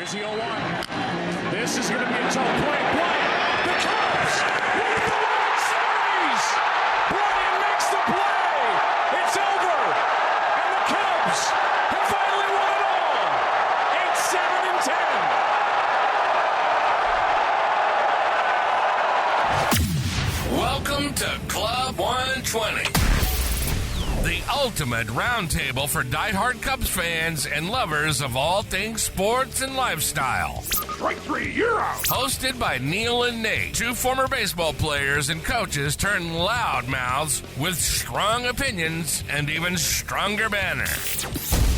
Here's the 0-1. This is going to be a tough play. Bryant, the Cubs win the World Series. Bryant makes the play. It's over. And the Cubs have finally won it all. 8-7-10. Welcome to Club 120. The ultimate roundtable for diehard Cubs fans and lovers of all things sports and lifestyle. Strike three, you're out. Hosted by Neil and Nate, two former baseball players and coaches turned loud mouths with strong opinions and even stronger banner.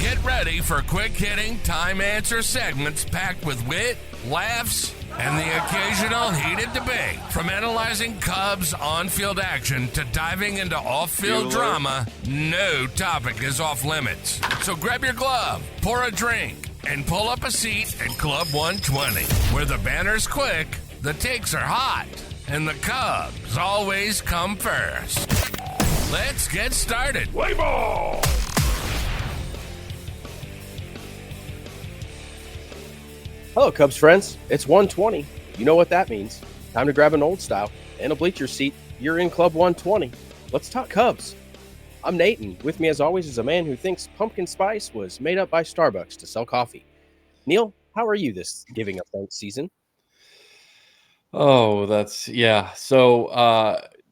Get ready for quick-hitting, time-answer segments packed with wit, laughs, and the occasional heated debate. From analyzing Cubs on-field action to diving into off-field drama, no topic is off limits. So grab your glove, pour a drink, and pull up a seat at Club 120, where the banner's quick, the takes are hot, and the Cubs always come first. Let's get started. Play ball. Hello, Cubs friends. It's 120. You know what that means. Time to grab an old style and a bleacher seat. You're in Club 120. Let's talk Cubs. I'm Nate, and with me as always is a man who thinks pumpkin spice was made up by Starbucks to sell coffee. Neil, how are you this giving up thanks season? Oh, So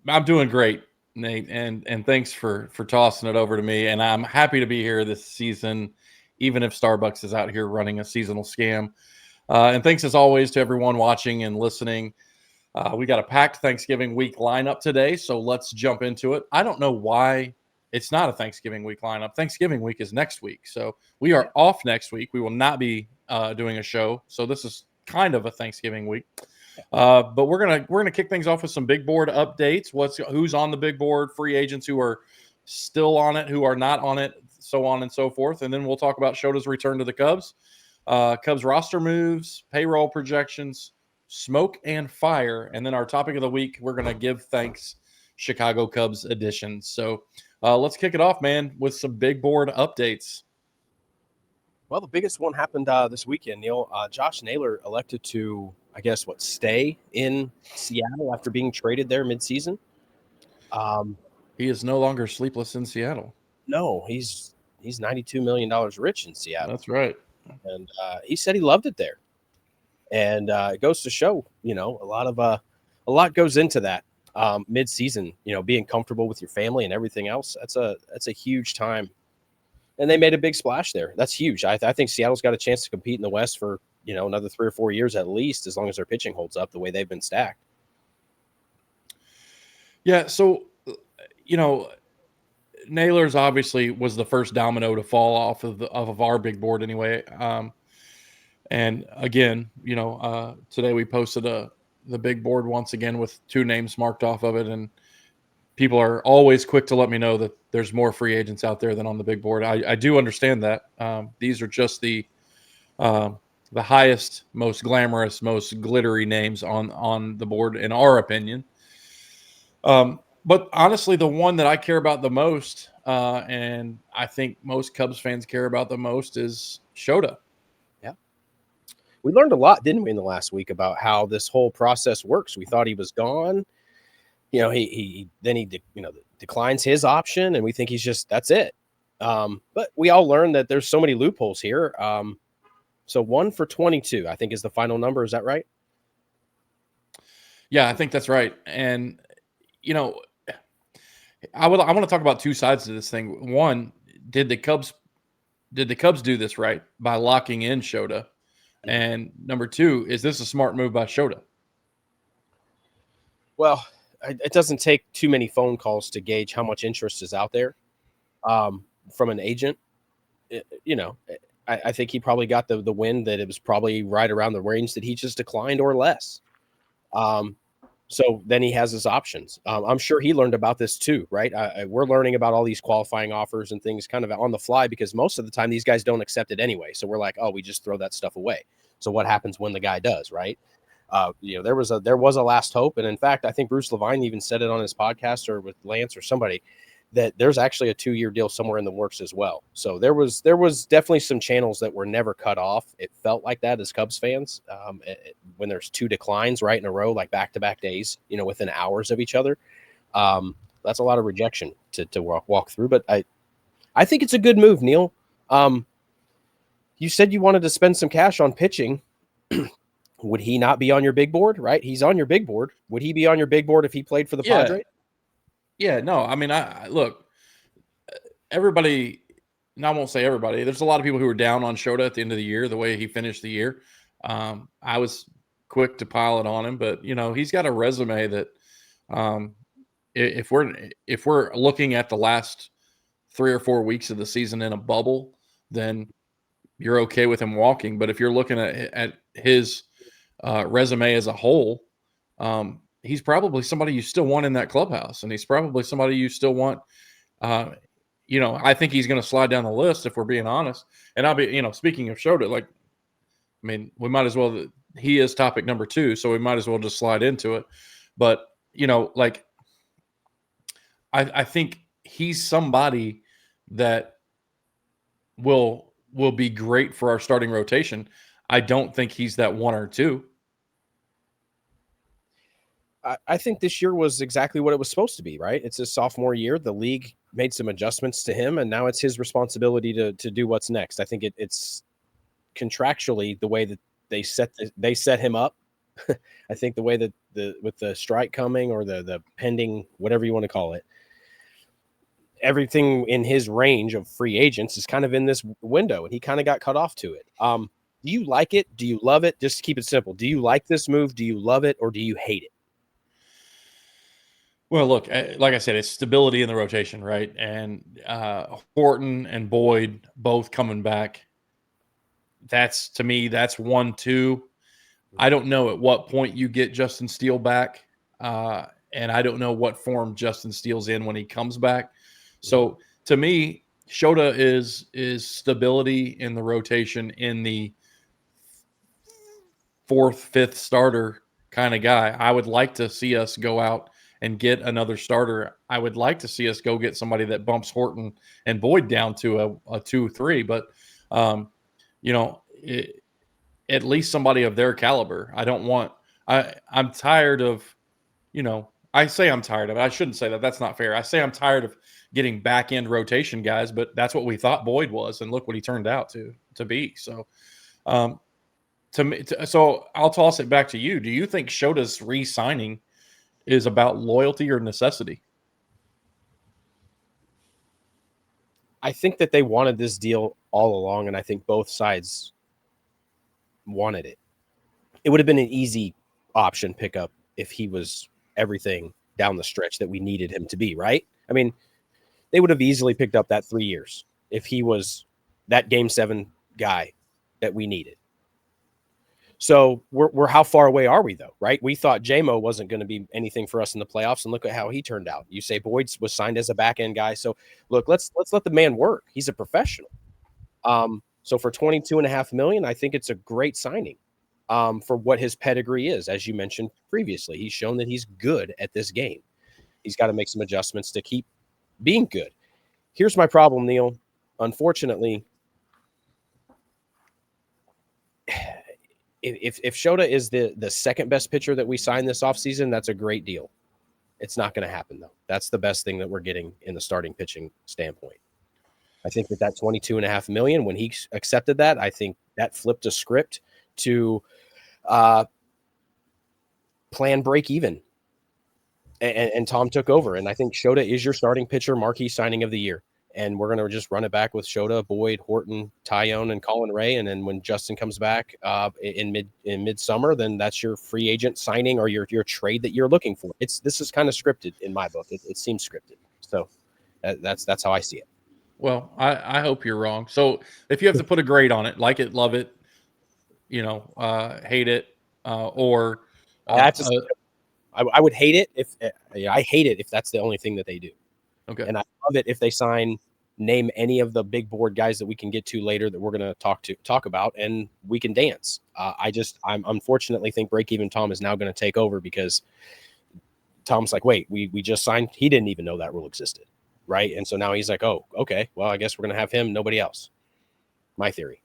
I'm doing great, Nate, and thanks for tossing it over to me. And I'm happy to be here this season, even if Starbucks is out here running a seasonal scam. And thanks as always to everyone watching and listening. We got a packed Thanksgiving week lineup today, so let's jump into it. I don't know why it's not a Thanksgiving week lineup. Thanksgiving week is next week, so we are off next week. We will not be doing a show, so this is kind of a Thanksgiving week. But we're gonna kick things off with some big board updates. Who's on the big board, free agents who are still on it, who are not on it, so on and so forth, and then we'll talk about Shota's return to the Cubs. Cubs roster moves, payroll projections, smoke and fire, and then our topic of the week, we're going to give thanks Chicago Cubs edition. So let's kick it off, man, with some big board updates. Well, the biggest one happened this weekend, Neil. Josh Naylor elected to, stay in Seattle after being traded there midseason. He is no longer sleepless in Seattle. No, he's $92 million rich in Seattle. That's right. And he said he loved it there. And it goes to show, a lot goes into that mid-season, being comfortable with your family and everything else. That's a huge time. And they made a big splash there. That's huge. I think Seattle's got a chance to compete in the West for, another 3 or 4 years at least, as long as their pitching holds up the way they've been stacked. Yeah, so, Naylor's obviously was the first domino to fall off of our big board anyway. And again, today we posted the big board once again with 2 names marked off of it. And people are always quick to let me know that there's more free agents out there than on the big board. I do understand that. These are just the highest, most glamorous, most glittery names on the board, in our opinion. But honestly, the one that I care about the most, and I think most Cubs fans care about the most, is Shota. Yeah. We learned a lot, didn't we, in the last week about how this whole process works. We thought he was gone. He declines his option, and we think that's it. But we all learned that there's so many loopholes here. So 1 for 22, I think, is the final number. Is that right? Yeah, I think that's right. And, I want to talk about 2 sides to this thing. One, did the Cubs do this right by locking in Shota? And number 2, is this a smart move by Shota? Well, it doesn't take too many phone calls to gauge how much interest is out there from an agent. I think he probably got the win that it was probably right around the range that he just declined or less. So then he has his options. I'm sure he learned about this too, right? We're learning about all these qualifying offers and things kind of on the fly because most of the time these guys don't accept it anyway. So we're like, oh, we just throw that stuff away. So what happens when the guy does, right? There was a last hope. And in fact, I think Bruce Levine even said it on his podcast or with Lance or somebody that there's actually a 2-year deal somewhere in the works as well. So there was definitely some channels that were never cut off. It felt like that as Cubs fans, when there's 2 declines right in a row, like back-to-back days, within hours of each other. That's a lot of rejection to walk through. But I think it's a good move, Neil. You said you wanted to spend some cash on pitching. Would he not be on your big board, right? He's on your big board. Would he be on your big board if he played for the Padres? Yeah, no. I mean, I look, everybody, and I won't say everybody, there's a lot of people who were down on Shota at the end of the year, the way he finished the year. I was quick to pile it on him, but he's got a resume that if we're looking at the last 3 or 4 weeks of the season in a bubble, then you're okay with him walking. But if you're looking at his resume as a whole, he's probably somebody you still want in that clubhouse, and he's probably somebody you still want. I think he's going to slide down the list if we're being honest. And I'll be, speaking of Shota, we might as well. He is topic number 2, so we might as well just slide into it. But I think he's somebody that will be great for our starting rotation. I don't think he's that 1 or 2. I think this year was exactly what it was supposed to be, right? It's his sophomore year. The league made some adjustments to him, and now it's his responsibility to do what's next. I think it's contractually the way that they set him up. I think the way that with the strike coming or the pending, whatever you want to call it, everything in his range of free agents is kind of in this window, and he kind of got cut off to it. Do you like it? Do you love it? Just keep it simple. Do you like this move? Do you love it, or do you hate it? Well, look, like I said, it's stability in the rotation, right? And Horton and Boyd both coming back. To me, that's 1, 2. I don't know at what point you get Justin Steele back, and I don't know what form Justin Steele's in when he comes back. So to me, Shota is stability in the rotation, in the 4th, 5th starter kind of guy. I would like to see us go out and get another starter. I would like to see us go get somebody that bumps Horton and Boyd down to a 2, 3. But, at least somebody of their caliber. I'm tired of, I say I'm tired of it. I shouldn't say that. That's not fair. I say I'm tired of getting back end rotation guys, but that's what we thought Boyd was. And look what he turned out to be. So, so I'll toss it back to you. Do you think Shota's re-signing is about loyalty or necessity? I think that they wanted this deal all along, and I think both sides wanted it. It would have been an easy option pickup if he was everything down the stretch that we needed him to be, right? I mean, they would have easily picked up that 3 years if he was that Game 7 guy that we needed. So we're how far away are we, though, right? We thought J-Mo wasn't going to be anything for us in the playoffs, and look at how he turned out. You say Boyd was signed as a back-end guy. So, look, let's let the man work. He's a professional. So for $22.5 million, I think it's a great signing for what his pedigree is. As you mentioned previously, he's shown that he's good at this game. He's got to make some adjustments to keep being good. Here's my problem, Neil. Unfortunately, if Shota is the second best pitcher that we sign this offseason, that's a great deal. It's not going to happen, though. That's the best thing that we're getting in the starting pitching standpoint. I think that $22.5 million, when he accepted that, I think that flipped a script to plan break even. And Tom took over. And I think Shota is your starting pitcher marquee signing of the year. And we're going to just run it back with Shota, Boyd, Horton, Tyone, and Colin Ray. And then when Justin comes back in midsummer, then that's your free agent signing or your trade that you're looking for. This is kind of scripted in my book. It seems scripted. So that's how I see it. Well, I hope you're wrong. So if you have to put a grade on it, like it, love it, hate it, or I would hate it if I hate it if that's the only thing that they do. Okay. And I love it if they name any of the big board guys that we can get to later that we're going to talk about, and we can dance. I unfortunately think break even Tom is now going to take over because Tom's like, wait, we just signed. He didn't even know that rule existed. right? And so now he's like, oh, okay, well, I guess we're going to have him, nobody else. My theory.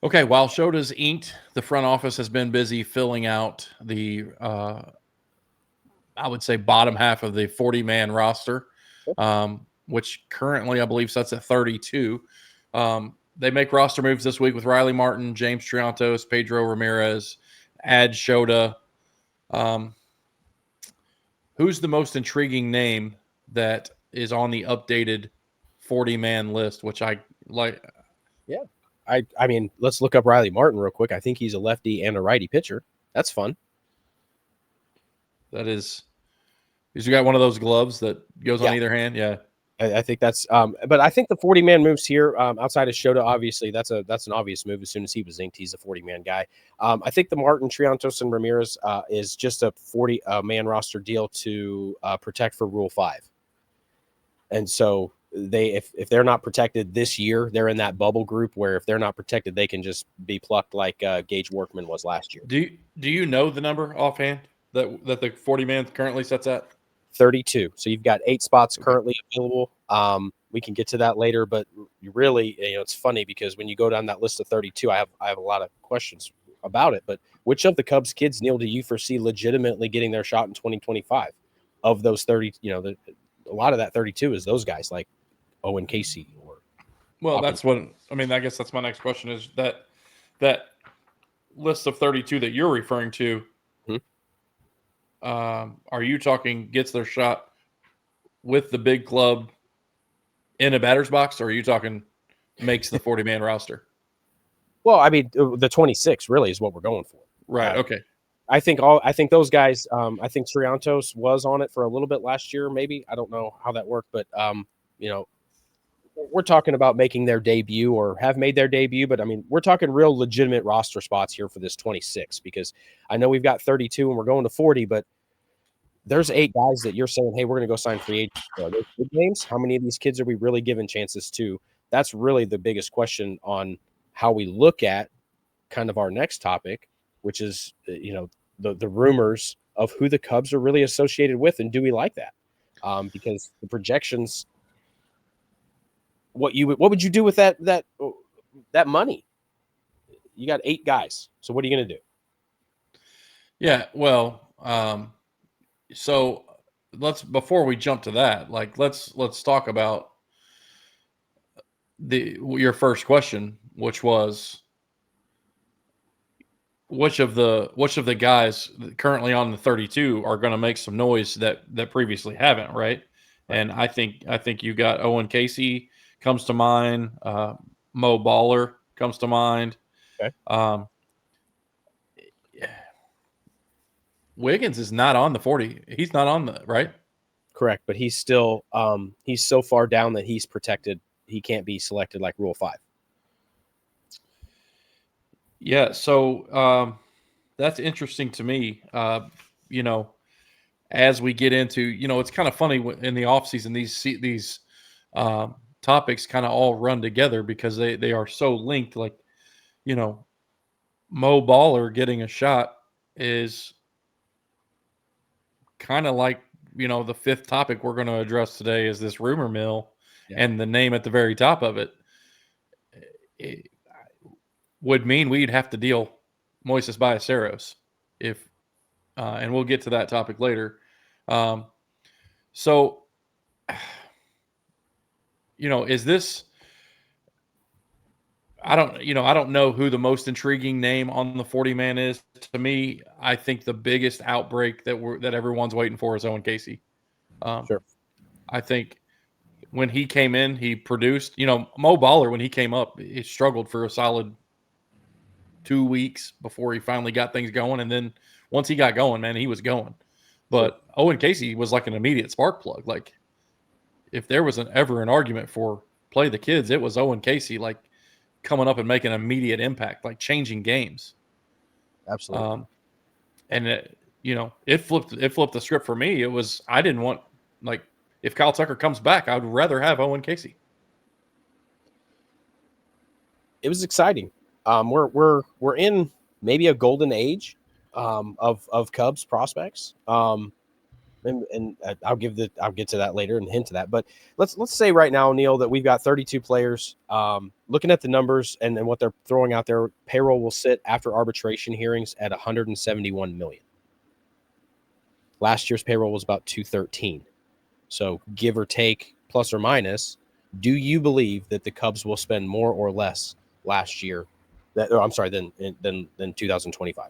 Okay, while Shota's inked, the front office has been busy filling out the, I would say, bottom half of the 40-man roster, which currently I believe sets at 32. They make roster moves this week with Riley Martin, James Triantos, Pedro Ramirez, add Shota. Who's the most intriguing name that is on the updated 40-man list, which I like? Yeah. I mean, let's look up Riley Martin real quick. I think he's a lefty and a righty pitcher. That's fun. That is, he's got one of those gloves that goes on Yeah. either hand. Yeah. I think that's but I think the 40-man moves here, outside of Shota, obviously that's an obvious move. As soon as he was inked, he's a 40-man guy. I think the Martin, Triantos, and Ramirez is just a 40-man roster deal to protect for Rule 5. And so if they're not protected this year, they're in that bubble group where if they're not protected, they can just be plucked like Gage Workman was last year. Do you know the number offhand that the 40-man currently sets at? 32. So you've got 8 spots currently available. We can get to that later, but you really, it's funny because when you go down that list of 32, I have a lot of questions about it. But which of the Cubs kids, Neil, do you foresee legitimately getting their shot in 2025? Of those 30, a lot of that 32 is those guys like Owen Casey or. Well, that's what I mean. I guess that's my next question is that list of 32 that you're referring to. Are you talking gets their shot with the big club in a batter's box, or are you talking makes the 40-man roster? Well, I mean, the 26 really is what we're going for. Right. Okay. I think those guys. I think Triantos was on it for a little bit last year. Maybe I don't know how that worked, but we're talking about making their debut or have made their debut. But I mean, we're talking real legitimate roster spots here for this 26 because I know we've got 32 and we're going to 40, but there's 8 guys that you're saying, hey, we're going to go sign free agents. Are those good names? How many of these kids are we really giving chances to? That's really the biggest question on how we look at kind of our next topic, which is, the rumors of who the Cubs are really associated with. And do we like that? Because the projections, what would you do with that money? You got 8 guys. So what are you going to do? Yeah. Well, so before we jump to that, let's talk about your first question, which was which of the guys currently on the 32 are going to make some noise that previously haven't, right? And I think you got Owen Casey comes to mind, Mo Baller comes to mind. Okay. Wiggins is not on the 40. He's not on the right. Correct, but he's still he's so far down that he's protected. He can't be selected like Rule 5. Yeah, so that's interesting to me. As we get into, it's kind of funny in the offseason, these topics kind of all run together because they are so linked. Like, Mo Baller getting a shot is kind of like, the fifth topic we're going to address today is this rumor mill, and the name at the very top of it would mean we'd have to deal Moises Ballesteros and we'll get to that topic later. So, is this, I don't know who the most intriguing name on the 40-man is. To me, I think the biggest outbreak that everyone's waiting for is Owen Casey. Sure. I think when he came in, he produced. Mo Baller, when he came up, he struggled for a solid 2 weeks before he finally got things going. And then once he got going, man, he was going. But Owen Casey was like an immediate spark plug. Like, if there was ever an argument for play the kids, it was Owen Casey, like coming up and making an immediate impact, like changing games. Absolutely. And it flipped the script for me. It was, I didn't want, like, if Kyle Tucker comes back, I would rather have Owen Casey. It was exciting. We're in maybe a golden age of Cubs prospects. and I'll get to that later and hint to that. But let's say right now, Neil, that we've got 32 players. Looking at the numbers and what they're throwing out there, payroll will sit after arbitration hearings at 171 million. Last year's payroll was about 213. So give or take, plus or minus. Do you believe that the Cubs will spend more or less last year? Than 2025.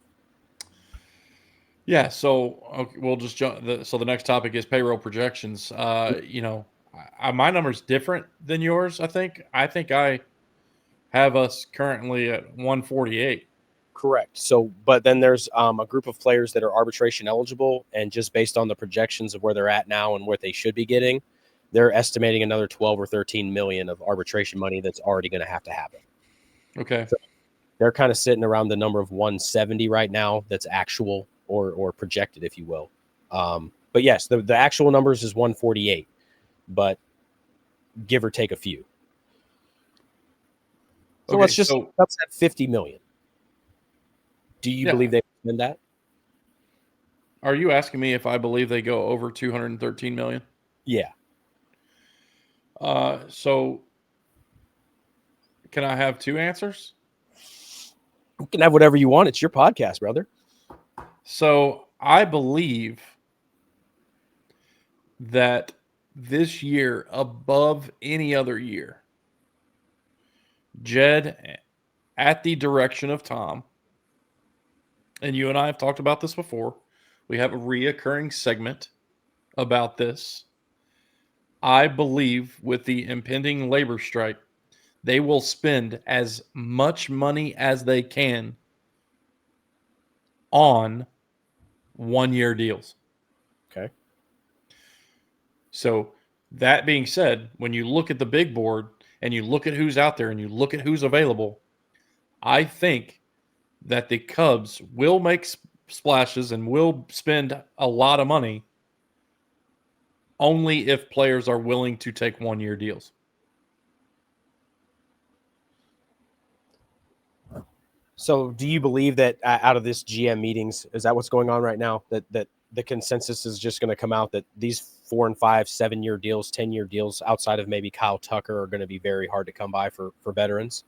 Yeah, so okay, we'll just jump. So the next topic is payroll projections. My number's different than yours. I think I have us currently at 148. Correct. So, but then there's a group of players that are arbitration eligible, and just based on the projections of where they're at now and what they should be getting, they're estimating another 12 or 13 million of arbitration money that's already going to happen. Okay. So they're kind of sitting around the number of 170 right now. That's actual or projected, if you will. But yes, the actual numbers is 148, but give or take a few. So Okay, let's just that's at 50 million. Do you believe they spend that? Are you asking me if I believe they go over 213 million? Yeah. So can I have two answers? You can have whatever you want. It's your podcast, brother. So I believe that this year, above any other year, Jed, at the direction of Tom, and you and I have talked about this before, we have a reoccurring segment about this. I believe with the impending labor strike, they will spend as much money as they can on 1-year deals. Okay. So that being said, when you look at the big board and you look at who's out there and you look at who's available, I think that the Cubs will make splashes and will spend a lot of money only if players are willing to take 1-year deals. So do you believe that out of this GM meetings, is that what's going on right now? That the consensus is just going to come out that these 4 and 5, 7-year deals, 10-year deals outside of maybe Kyle Tucker are going to be very hard to come by for veterans?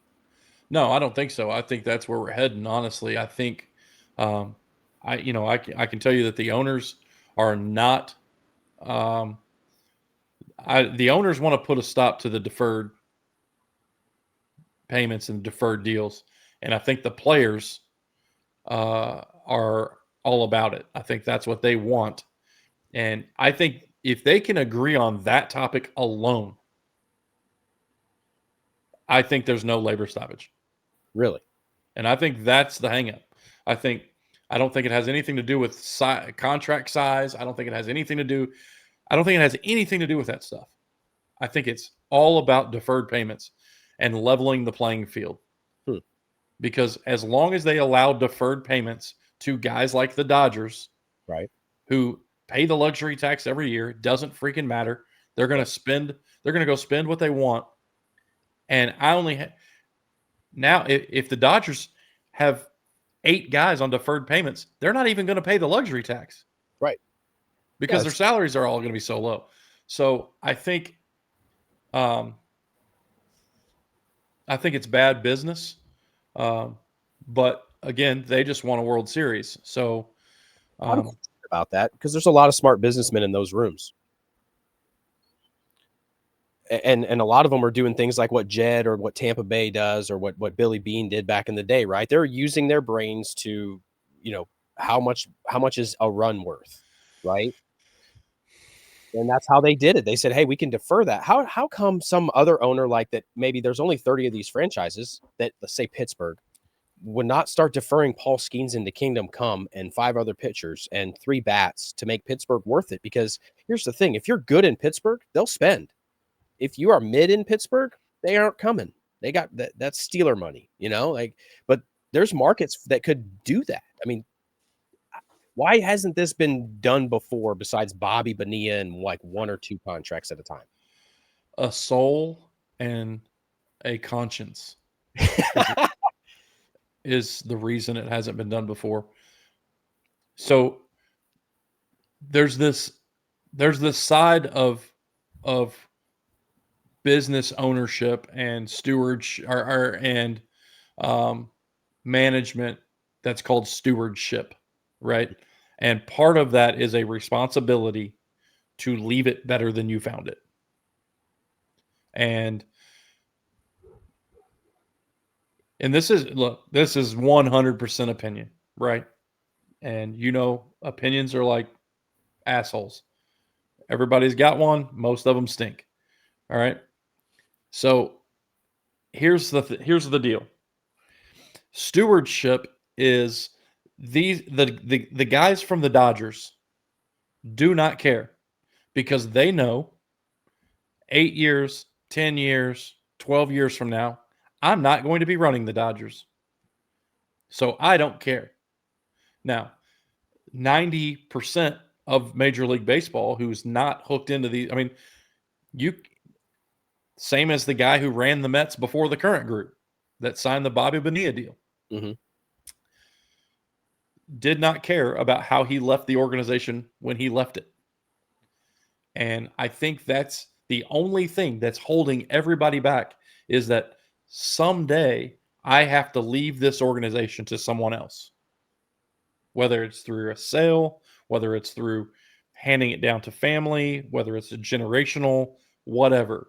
No, I don't think so. I think that's where we're heading. Honestly, I think, I can tell you that the owners are not. The owners want to put a stop to the deferred payments and deferred deals, and I think the players are all about it. I think that's what they want, and I think if they can agree on that topic alone, I think there's no labor stoppage. Really? And I think that's the hangup. I don't think it has anything to do with contract size. I don't think it has anything to do with that stuff. I think it's all about deferred payments and leveling the playing field. Because as long as they allow deferred payments to guys like the Dodgers, right, who pay the luxury tax every year, it doesn't freaking matter. They're going to go spend what they want. And now, if the Dodgers have 8 guys on deferred payments, they're not even going to pay the luxury tax. Right. Because their salaries are all going to be so low. So I think it's bad business. But again, they just won a World Series. So about that, because there's a lot of smart businessmen in those rooms. And a lot of them are doing things like what Jed or what Tampa Bay does or what Billy Beane did back in the day, right? They're using their brains to, how much is a run worth, right? And that's how they did it. They said, hey, we can defer that. How come some other owner like that, maybe there's only 30 of these franchises that, let's say Pittsburgh, would not start deferring Paul Skeens into Kingdom Come and 5 other pitchers and 3 bats to make Pittsburgh worth it? Because here's the thing. If you're good in Pittsburgh, they'll spend. If you are mid in Pittsburgh, they aren't coming. They got that's Steeler money, but there's markets that could do that. I mean, why hasn't this been done before besides Bobby Bonilla and like 1 or 2 contracts at a time? A soul and a conscience is the reason it hasn't been done before. So there's this there's this side of business ownership and stewardship and management that's called stewardship, right? And part of that is a responsibility to leave it better than you found it. And this is 100% opinion, right? And opinions are like assholes. Everybody's got one. Most of them stink. All right. So here's the deal. Stewardship is the guys from the Dodgers do not care because they know 8 years, 10 years, 12 years from now, I'm not going to be running the Dodgers. So I don't care. Now, 90% of Major League Baseball who's not hooked into these, I mean, same as the guy who ran the Mets before the current group that signed the Bobby Bonilla deal. Mm-hmm. Did not care about how he left the organization when he left it. And I think that's the only thing that's holding everybody back is that someday I have to leave this organization to someone else. Whether it's through a sale, whether it's through handing it down to family, whether it's a generational, whatever.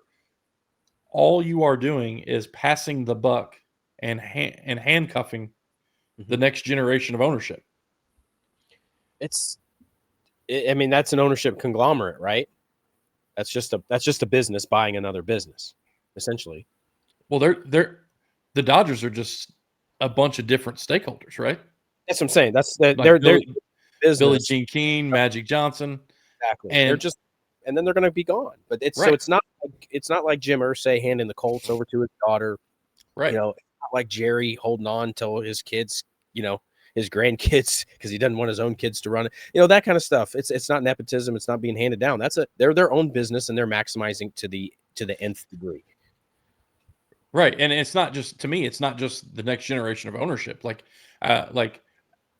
All you are doing is passing the buck and handcuffing the next generation of ownership. I mean, that's an ownership conglomerate, right? That's just a business buying another business, essentially. Well, the Dodgers are just a bunch of different stakeholders, right? That's what I'm saying. They're business. Billie Jean King, Magic Johnson, exactly. And and then they're going to be gone. But it's not like Jim Irsay handing the Colts over to his daughter, right? Not like Jerry holding on till his kids, his grandkids, because he doesn't want his own kids to run it. That kind of stuff. It's not nepotism. It's not being handed down. They're their own business and they're maximizing to the nth degree. Right. And it's not just, to me, it's not just the next generation of ownership. Like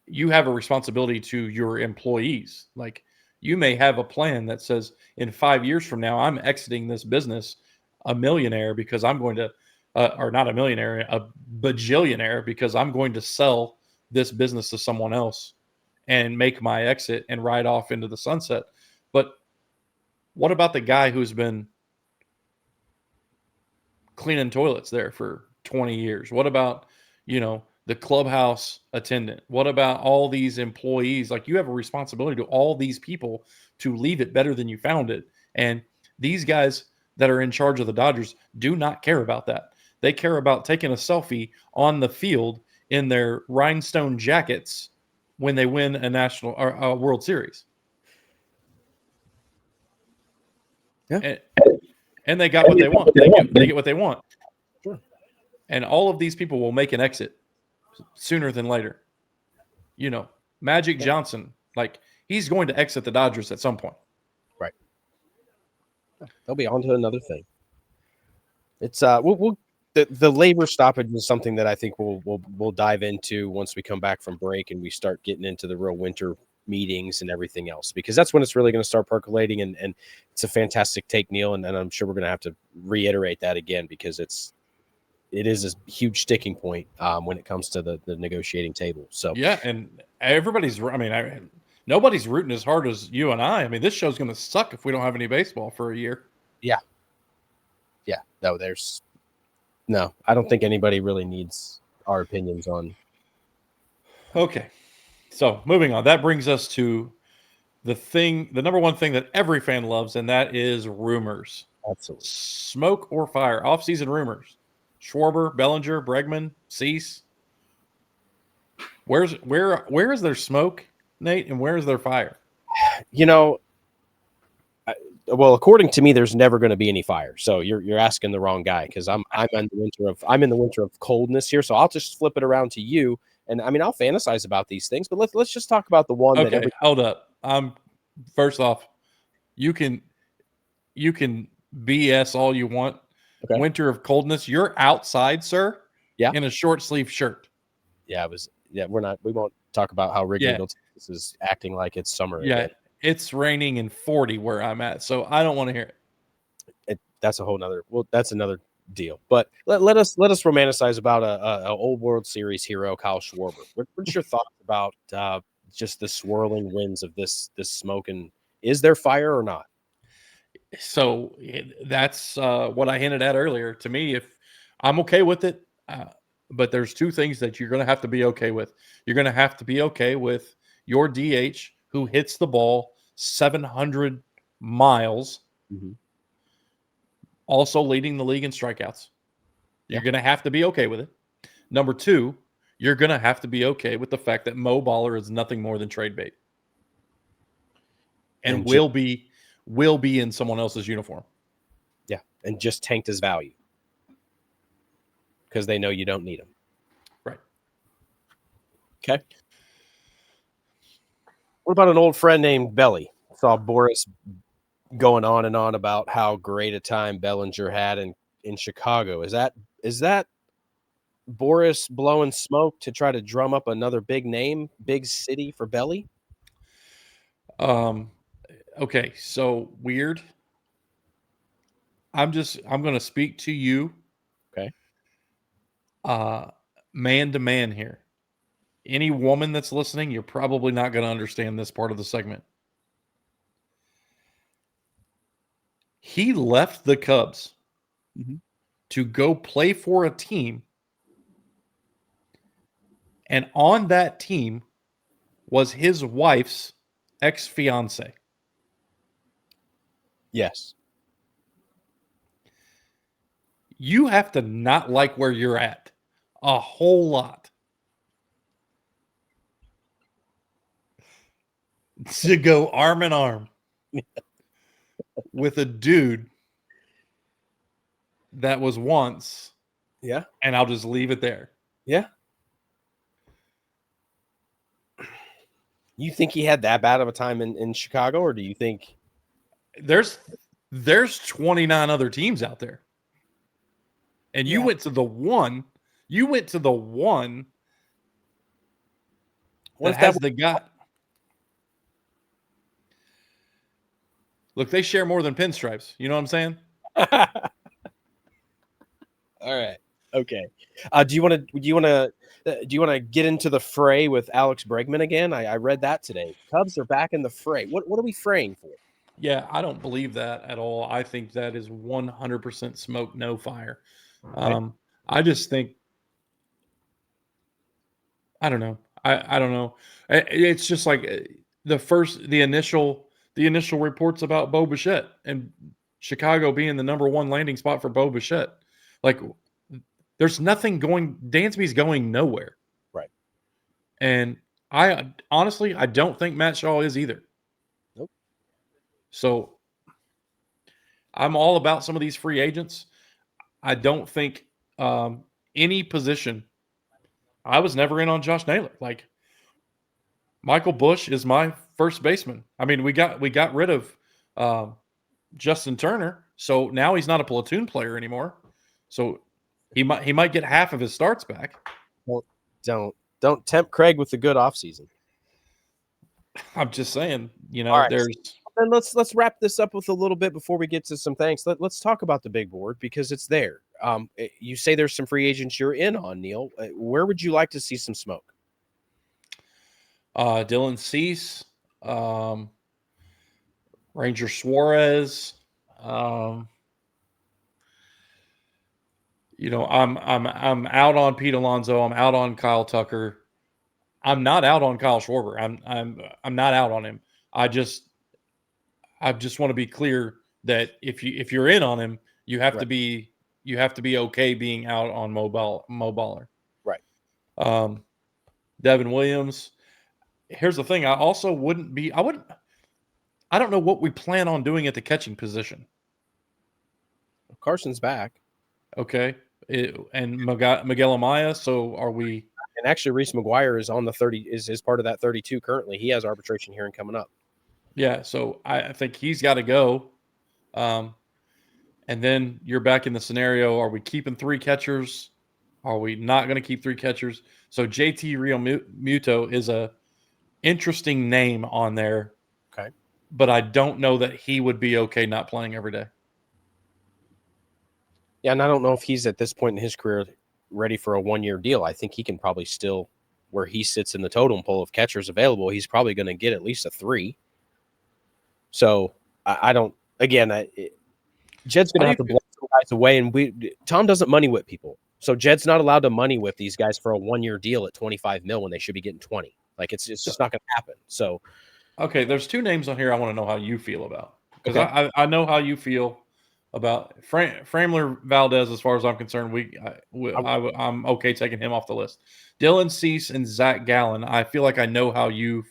you have a responsibility to your employees. Like you may have a plan that says in 5 years from now, I'm exiting this business a millionaire because I'm going to, or not a millionaire, a bajillionaire because I'm going to sell this business to someone else and make my exit and ride off into the sunset. But what about the guy who's been cleaning toilets there for 20 years? What about, the clubhouse attendant? What about all these employees? Like you have a responsibility to all these people to leave it better than you found it. And these guys that are in charge of the Dodgers do not care about that. They care about taking a selfie on the field in their rhinestone jackets when they win a national or a World Series. Yeah. And they got what they want. They get what they want. Sure. And all of these people will make an exit sooner than later. Magic Johnson, like he's going to exit the Dodgers at some point. Right. They'll be on to another thing. It's the labor stoppage is something that I think we'll dive into once we come back from break and we start getting into the real winter meetings and everything else, because that's when it's really going to start percolating. And it's a fantastic take, Neil, and I'm sure we're going to have to reiterate that again because it is a huge sticking point when it comes to the negotiating table. So yeah, and nobody's rooting as hard as you and I. I mean, this show's going to suck if we don't have any baseball for a year. Yeah. No, I don't think anybody really needs our opinions on. Okay. So moving on, that brings us to the number one thing that every fan loves, and that is rumors. Absolutely. Smoke or fire, off-season rumors. Schwarber, Bellinger, Bregman, Cease. Where is there smoke, Nate, and where is there fire? Well, according to me, there's never going to be any fire. So you're asking the wrong guy because I'm in the winter of coldness here. So I'll just flip it around to you. And I mean, I'll fantasize about these things, but let's just talk about the one. Okay, hold up. First off, you can BS all you want. Okay. Winter of coldness. You're outside, sir. Yeah. In a short sleeve shirt. Yeah, we won't talk about how Wrigleyville is acting like it's summer. Yeah. Again. It's raining in 40 where I'm at, so I don't want to hear it. That's a whole nother. Well, that's another deal. But let us romanticize about a old World Series hero, Kyle Schwarber. What's your thoughts about just the swirling winds of this smoke? And is there fire or not? So that's what I hinted at earlier. To me, if I'm okay with it, but there's two things that you're going to have to be okay with. You're going to have to be okay with your DH who hits the ball 700 miles, also leading the league in strikeouts. You're going to have to be okay with it. Number two, you're going to have to be okay with the fact that Mo Baller is nothing more than trade bait, and will be in someone else's uniform. Yeah, and just tanked his value because they know you don't need him. Right. Okay. What about an old friend named Belly? I saw Boris going on and on about how great a time Bellinger had in Chicago. Is that Boris blowing smoke to try to drum up another big name, big city for Belly? Okay, so weird. I'm going to speak to you. Okay. Man to man here. Any woman that's listening, you're probably not going to understand this part of the segment. He left the Cubs to go play for a team, and on that team was his wife's ex-fiance. Yes. You have to not like where you're at a whole lot to go arm in arm with a dude that was once. Yeah. And I'll just leave it there. Yeah. You think he had that bad of a time in Chicago, or do you think there's 29 other teams out there? And you went to the one. You went to the one that has the guy. Look, they share more than pinstripes. You know what I'm saying? All right. Okay. Do you want to get into the fray with Alex Bregman again? I read that today. Cubs are back in the fray. What are we fraying for? Yeah, I don't believe that at all. I think that is 100% smoke, no fire. Okay. I just think, I don't know. I don't know. It's just like the initial reports about Bo Bichette and Chicago being the number one landing spot for Bo Bichette. Like, there's nothing going. Dansby's going nowhere. Right. And I honestly don't think Matt Shaw is either. Nope. So I'm all about some of these free agents. I don't think any position. I was never in on Josh Naylor. Like, Michael Busch is my first baseman. I mean, we got rid of Justin Turner, so now he's not a platoon player anymore. So he might get half of his starts back. Well, don't tempt Craig with the good offseason. I'm just saying, right. There's. Then let's wrap this up with a little bit before we get to some thanks. Let's talk about the big board because it's there. You say there's some free agents you're in on, Neil. Where would you like to see some smoke? Dylan Cease, Ranger Suarez. I'm out on Pete Alonso. I'm out on Kyle Tucker. I'm not out on Kyle Schwarber. I'm not out on him. I just want to be clear that if you're in on him, you have to be okay being out on Mo Baller. Right. Devin Williams. Here's the thing. I don't know what we plan on doing at the catching position. Carson's back. Okay. And Miguel Amaya. So are we? And actually, Reese McGuire is on the 30. Is part of that 32 currently. He has arbitration hearing coming up. Yeah. So I think he's got to go. And then you're back in the scenario. Are we keeping three catchers? Are we not going to keep three catchers? So JT Real Muto is a interesting name on there. Okay. but I don't know that he would be okay not playing every day. Yeah, and I don't know if he's at this point in his career ready for a 1-year deal. I think he can probably still, where he sits in the totem pole of catchers available, he's probably going to get at least a 3. So I don't. Again, Jed's going to have to blow some guys away, and Tom doesn't money whip people. So Jed's not allowed to money whip these guys for a 1-year deal at $25 million when they should be getting 20. Like it's just not going to happen. So okay, there's 2 names on here I want to know how you feel about, because okay. I know how you feel about Framler Valdez. As far as I'm concerned, I'm okay taking him off the list. Dylan Cease and Zach Gallen. I feel like I know how you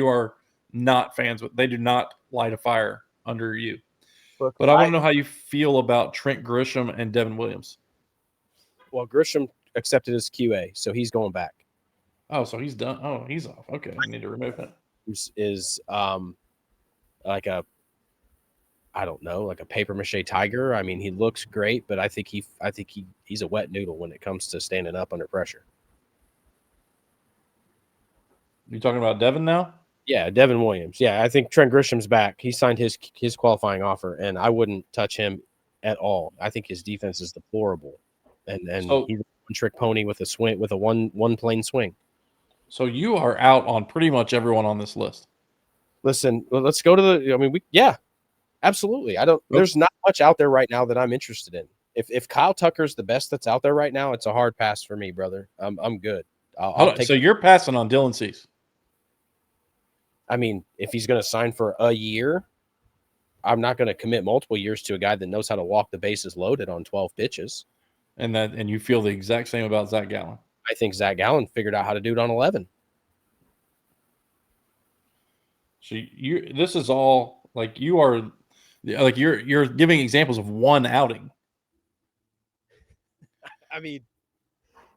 are not fans, but they do not light a fire under you. Look, But I want to know how you feel about Trent Grisham and Devin Williams. Well, Grisham accepted his QA, so he's going back. Oh, so he's done. Oh, he's off. Okay, I need to remove him. Is like a, I don't know, like a paper mache tiger. I mean, he looks great, but I think he's a wet noodle when it comes to standing up under pressure. You talking about Devin now? Yeah, Devin Williams. Yeah, I think Trent Grisham's back. He signed his qualifying offer, and I wouldn't touch him at all. I think his defense is deplorable, and So, he's a one-trick pony with a swing, with a one plane swing. So you are out on pretty much everyone on this list. Listen, let's go to the. I mean, absolutely. I don't. There's not much out there right now that I'm interested in. If Kyle Tucker's the best that's out there right now, it's a hard pass for me, brother. I'm good. I'll take. So you're passing on Dylan Cease. I mean, if he's going to sign for a year, I'm not going to commit multiple years to a guy that knows how to walk the bases loaded on 12 pitches. And you feel the exact same about Zach Gallen. I think Zach Gallen figured out how to do it on 11. So this is all like you're giving examples of one outing. I mean,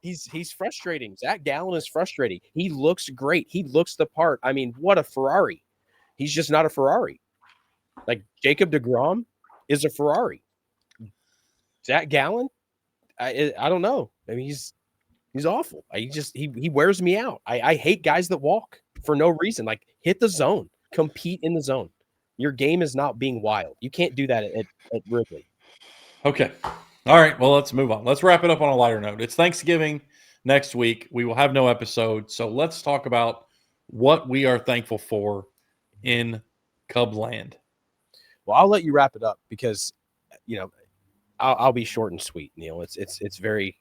he's frustrating. Zach Gallen is frustrating. He looks great. He looks the part. I mean, what a Ferrari. He's just not a Ferrari. Like Jacob deGrom is a Ferrari. Zach Gallen, I don't know. I mean, he's awful. He wears me out. I hate guys that walk for no reason. Like, hit the zone, compete in the zone. Your game is not being wild. You can't do that at Wrigley. Okay. All right. Well, let's move on. Let's wrap it up on a lighter note. It's Thanksgiving next week. We will have no episode. So let's talk about what we are thankful for in Cub land. Well, I'll let you wrap it up because, I'll be short and sweet, Neil. It's very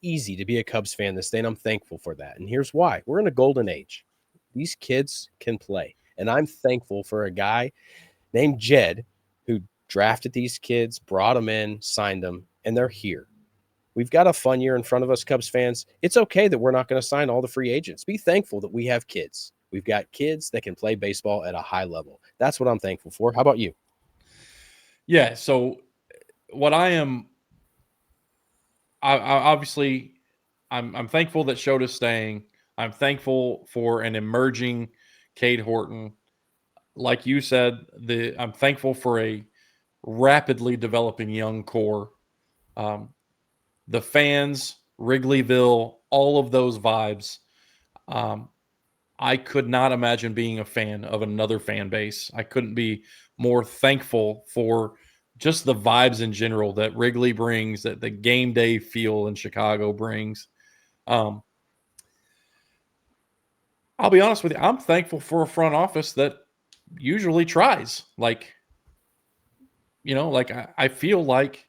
easy to be a Cubs fan this day, and I'm thankful for that. And here's why. We're in a golden age. These kids can play. And I'm thankful for a guy named Jed who drafted these kids, brought them in, signed them, and they're here. We've got a fun year in front of us, Cubs fans. It's okay that we're not going to sign all the free agents. Be thankful that we have kids. We've got kids that can play baseball at a high level. That's what I'm thankful for. How about you? Yeah, so what I'm thankful that Shota's staying. I'm thankful for an emerging Cade Horton. Like you said, I'm thankful for a rapidly developing young core. The fans, Wrigleyville, all of those vibes. I could not imagine being a fan of another fan base. I couldn't be more thankful for just the vibes in general that Wrigley brings, that the game day feel in Chicago brings. I'll be honest with you. I'm thankful for a front office that usually tries. I feel like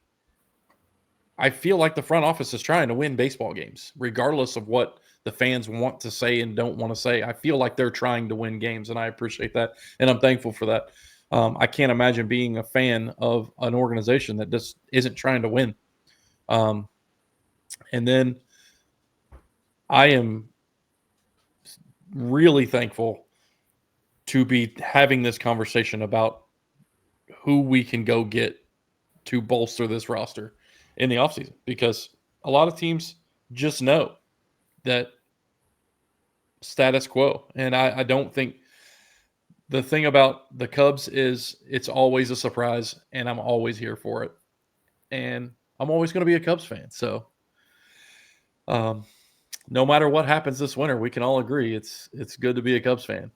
the front office is trying to win baseball games, regardless of what the fans want to say and don't want to say. I feel like they're trying to win games, and I appreciate that, and I'm thankful for that. I can't imagine being a fan of an organization that just isn't trying to win. And then I am really thankful to be having this conversation about who we can go get to bolster this roster in the offseason, because a lot of teams just know that status quo. And I don't think the thing about the Cubs is it's always a surprise, and I'm always here for it. And I'm always going to be a Cubs fan. So no matter what happens this winter, we can all agree it's good to be a Cubs fan.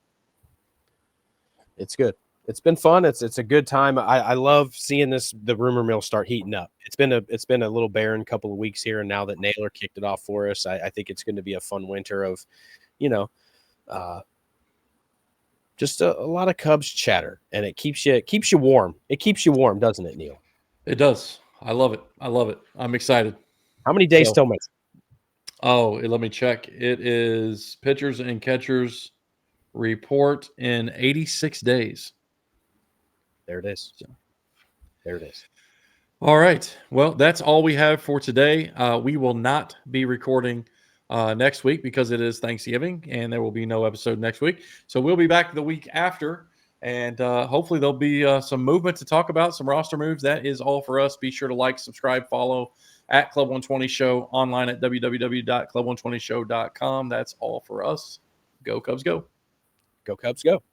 It's good. It's been fun. It's a good time. I love seeing the rumor mill start heating up. It's been a little barren couple of weeks here, and now that Naylor kicked it off for us, I think it's going to be a fun winter of, just a lot of Cubs chatter, and it keeps you warm. It keeps you warm, doesn't it, Neil? It does. I love it. I'm excited. How many days till Monday? Oh, let me check. It is pitchers and catchers report in 86 days. There it is. There it is. All right. Well, that's all we have for today. We will not be recording next week because it is Thanksgiving, and there will be no episode next week. So we'll be back the week after, and hopefully there'll be some movement to talk about, some roster moves. That is all for us. Be sure to like, subscribe, follow at Club 120 Show, online at www.club120show.com. That's all for us. Go Cubs, go. Go Cubs, go.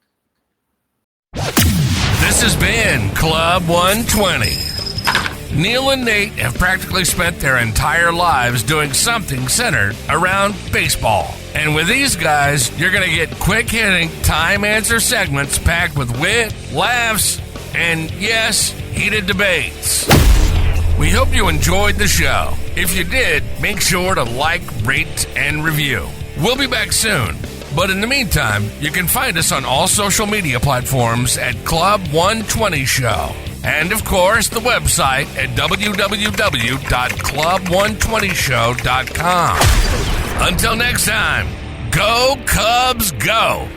This has been Club 120. Neil and Nate have practically spent their entire lives doing something centered around baseball. And with these guys, you're going to get quick-hitting, time-answer segments packed with wit, laughs, and, yes, heated debates. We hope you enjoyed the show. If you did, make sure to like, rate, and review. We'll be back soon. But in the meantime, you can find us on all social media platforms at Club 120 Show. And, of course, the website at www.club120show.com. Until next time, go Cubs, go!